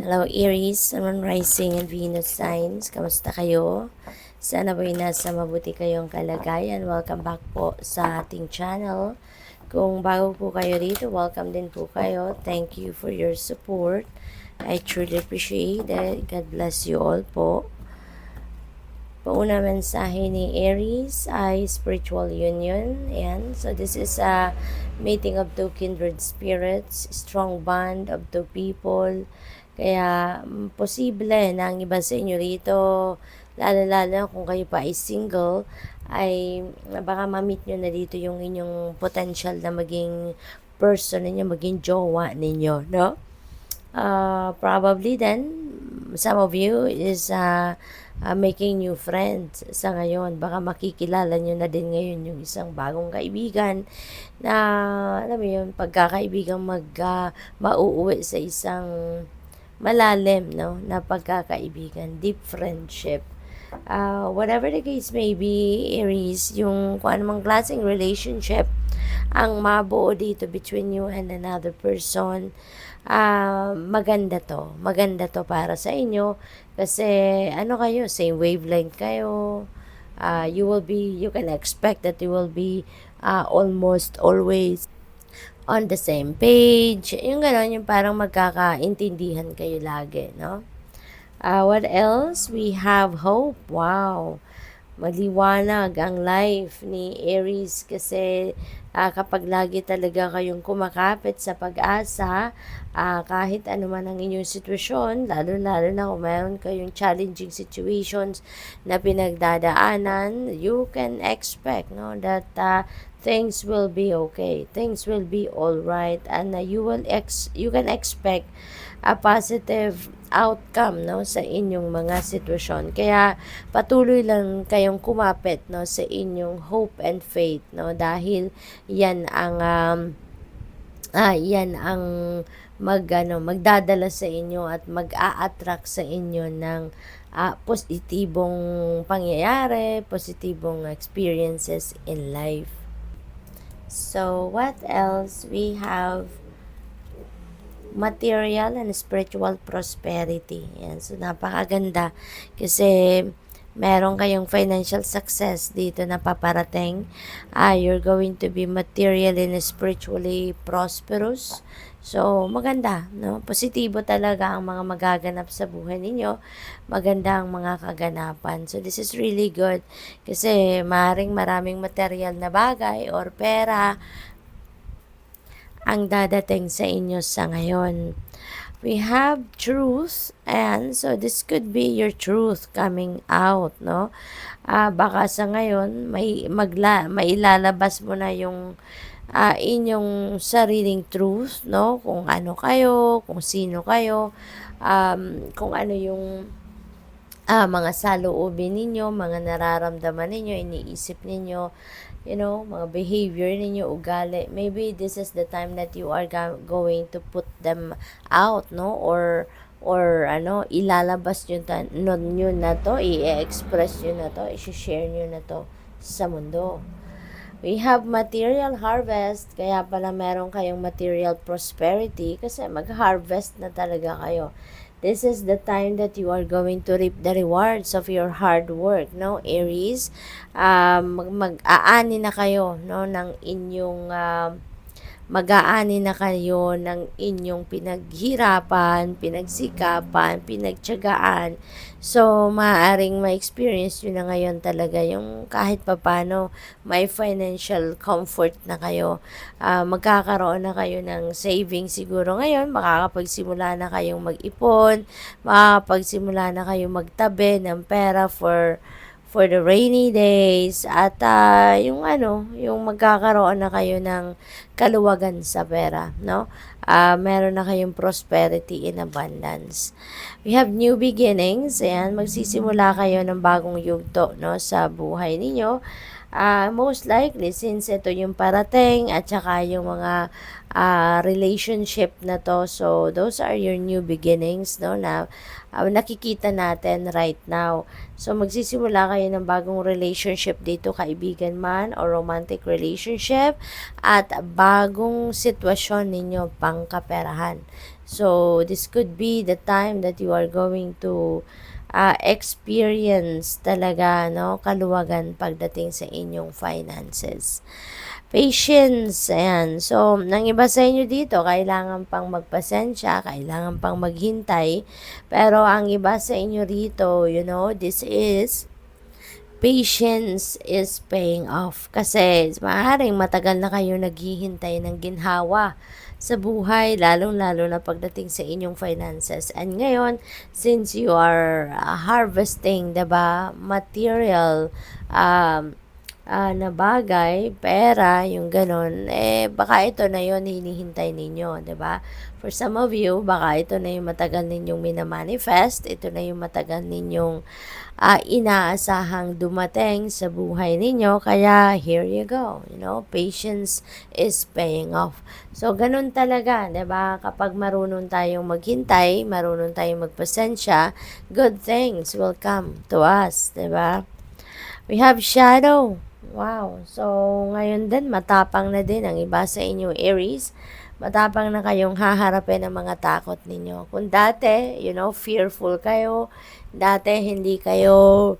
Hello Aries, Sun Rising and Venus signs. Kamusta kayo? Sana ba'y nasa mabuti kayong kalagayan. Welcome back po sa ating channel. Kung bago po kayo rito, welcome din po kayo. Thank you for your support. I truly appreciate it. God bless you all po. Pauna mensahe ni Aries ay spiritual union. Ayan. So this is a meeting of two kindred spirits, strong bond of two people. Kaya posible na ang iba sa inyo rito, lalo-lalo kung kayo pa ay single, ay baka ma-meet nyo na dito yung inyong potential na maging person ninyo, maging jowa ninyo, no? Probably then, some of you is making new friends sa ngayon. Baka makikilala nyo na din ngayon yung isang bagong kaibigan na, alam mo yun, pagkakaibigang mauuwi sa isang malalim, no, na pagkakaibigan, deep friendship. Whatever the case may be, Aries, yung kung anumang klaseng relationship ang mabuo dito between you and another person, maganda to. Maganda to para sa inyo kasi ano kayo, same wavelength kayo. You can expect that you will be almost always on the same page. Yung gano'n, yung parang magkakaintindihan kayo lagi, no? What else? We have hope. Wow. Maliwanag ang life ni Aries kasi kapag lagi talaga kayong kumakapit sa pag-asa, kahit ano man ang inyong sitwasyon, lalo-lalo na kung mayroon kayong challenging situations na pinagdadaanan, you can expect, no, that things will be okay. Things will be all right, and you can expect a positive outcome, no, sa inyong mga sitwasyon. Kaya patuloy lang kayong kumapit, no, sa inyong hope and faith, no, dahil yan ang magdadala sa inyo at mag-a-attract sa inyo ng positibong pangyayari, positibong experiences in life. So what else? We have material and spiritual prosperity. Yan. So, napakaganda kasi meron kayong financial success dito na paparating. You're going to be materially and spiritually prosperous. So, maganda, no? Positibo talaga ang mga magaganap sa buhay ninyo. Maganda ang mga kaganapan. So, this is really good kasi maraming material na bagay or pera ang dadating sa inyo sa ngayon. We have truth, and so this could be your truth coming out, no? Baka sa ngayon mailalabas mo na yung inyong sariling truth, no? Kung ano kayo, kung sino kayo, kung ano yung mga saloobin ninyo, mga nararamdaman ninyo, iniisip ninyo, mga behavior ninyo, ugali. Maybe this is the time that you are going to put them out, no? Or ilalabas nyo na to, i-express nyo na to, i-share nyo na to sa mundo. We have material harvest, kaya pala meron kayong material prosperity kasi mag-harvest na talaga kayo. This is the time that you are going to reap the rewards of your hard work, no, Aries? Mag-aani na kayo, no, ng inyong mag-aani na kayo ng inyong pinaghirapan, pinagsikapan, pinagtiyagaan. So, maaaring ma-experience nyo na ngayon talaga yung kahit papano may financial comfort na kayo. Magkakaroon na kayo ng saving siguro ngayon, makakapagsimula na kayong mag-ipon, makakapagsimula na kayong magtabi ng pera for the rainy days at yung magkakaroon na kayo ng kaluwagan sa pera, no? Meron na kayong prosperity in abundance. We have new beginnings, and magsisimula kayo ng bagong yugto, no, sa buhay ninyo. Most likely, since ito yung parating at saka yung mga relationship na to, so those are your new beginnings, no, na nakikita natin right now. So, magsisimula kayo ng bagong relationship dito, kaibigan man o romantic relationship, at bagong sitwasyon ninyo pangkaperahan. So, this could be the time that you are going to experience talaga, no, kaluwagan pagdating sa inyong finances. Patience, ayan. So, nang iba sa inyo dito, kailangan pang magpasensya, kailangan pang maghintay. Pero ang iba sa inyo rito, this is patience is paying off. Kasi maaaring matagal na kayo naghihintay ng ginhawa sa buhay, lalong-lalo na pagdating sa inyong finances. And ngayon, since you are harvesting, 'di ba, material na bagay, pera, yung ganun, baka ito na yon hinihintay ninyo, 'di ba? For some of you, baka ito na yung matagal ninyong minamanifest, ito na yung matagal ninyong inaasahang dumating sa buhay ninyo, kaya here you go, patience is paying off. So, ganun talaga, 'di ba? Kapag marunong tayong maghintay, marunong tayong magpasensya, good things will come to us, 'di ba? We have shadow. Wow. So, ngayon din, matapang na din ang iba sa inyo, Aries. Matapang na kayong haharapin ang mga takot ninyo. Kung dati, fearful kayo, dati hindi kayo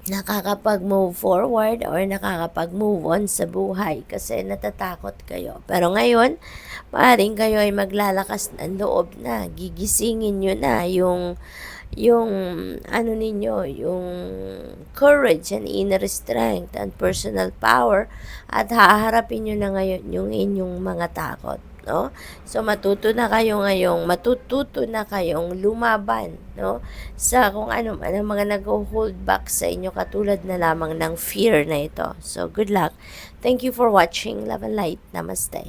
nakakapag-move forward or nakakapag-move on sa buhay kasi natatakot kayo. Pero ngayon, maaaring kayo ay maglalakas ng loob na, gigisingin nyo na yung ano ninyo, yung courage and inner strength and personal power at haharapin nyo na ngayon yung inyong mga takot, no? So matututo na kayong lumaban, no? Sa kung ano man ang mga nag-hold back sa inyo katulad na lamang ng fear na ito. So good luck. Thank you for watching. Love and light. Namaste.